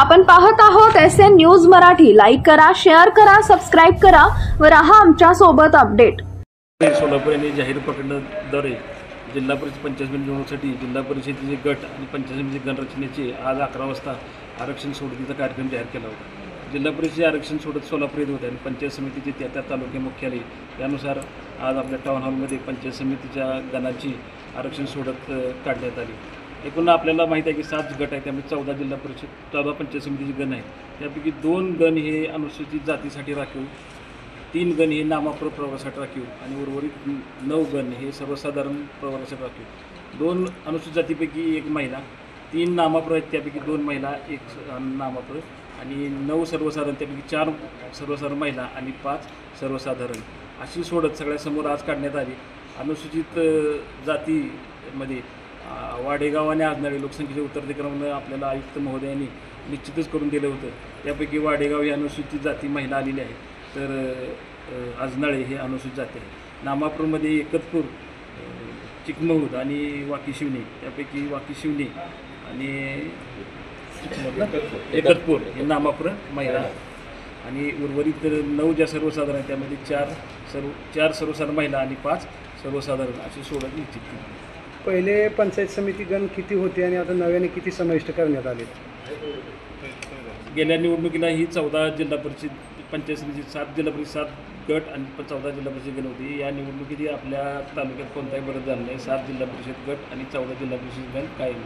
आपण पाहत आहोत SN न्यूज मराठी। लाईक करा, शेअर करा, सबस्क्राइब करा व रहा आमच्या सोबत अपडेट। सोलापूर यांनी जाहीर प्रकरणाद्वारे जिल्हा परिषद पंचायत समिती निवडणुकीसाठी जिल्हा परिषदेचे गट आणि पंचायत समिती गणरचनेचे आज 11 वाजता आरक्षण सोडतीचा कार्यक्रम जाहीर केला होता। जिल्हा परिषदेचे आरक्षण सोडत सोलापूर येत होते आणि पंचायत समितीचे त्या तालुके मुख्यालय त्यानुसार आज आपल्या टाउन हॉलमध्ये पंचायत समितीच्या गणाची आरक्षण सोडत काढण्यात आली। एकूण आपल्याला माहीत आहे की 7 गट आहेत, त्यामुळे 14 जिल्हा परिषद 14 पंचायत समितीचे गण आहेत। त्यापैकी 2 गण हे अनुसूचित जातीसाठी राखीव, 3 गण हे नाममात्र प्रवर्गासाठी राखीव आणि उर्वरित 9 गण हे सर्वसाधारण प्रवर्गासाठी राखीव। 2 अनुसूचित जातीपैकी 1 महिला, 3 नाममात्र आहेत त्यापैकी 2 महिला, 1 नाममात्र आणि 9 सर्वसाधारण त्यापैकी 4 सर्वसाधारण महिला आणि 5 सर्वसाधारण अशी सोडत सगळ्यासमोर आज काढण्यात आली। अनुसूचित जातीमध्ये वाडेगाव आणि आजनाळे लोकसंख्येच्या उत्तराधिकारामुळे आपल्याला आयुक्त महोदयांनी निश्चितच करून दिलं होतं। त्यापैकी वाडेगाव ही अनुसूचित जाती महिला आलेली आहे, तर आजनाळे हे अनुसूचित जाती आहे। नामापूरमध्ये एकतपूर, चिकमहूद आणि वाकीशिवणे, त्यापैकी वाकीशिवणे आणि एकतपूर हे नामापूर महिला आणि उर्वरित 9 ज्या सर्वसाधारण आहेत त्यामध्ये 4 सर्वसाधारण महिला आणि 5 सर्वसाधारण अशी सोडत निश्चित केली। पहिले पंचायत समिती गण किती होते आणि आता नव्याने किती समाविष्ट करण्यात आले? गेल्या निवडणुकीला ही 14 जिल्हा परिषद पंचायत समिती 7 जिल्हा परिषद 7 गट आणि 14 जिल्हा परिषद गण होती। या निवडणुकीत आपल्या तालुक्यात कोणताही बदल झाला नाही। 7 जिल्हा परिषद गट आणि 14 जिल्हा परिषद गण कायम.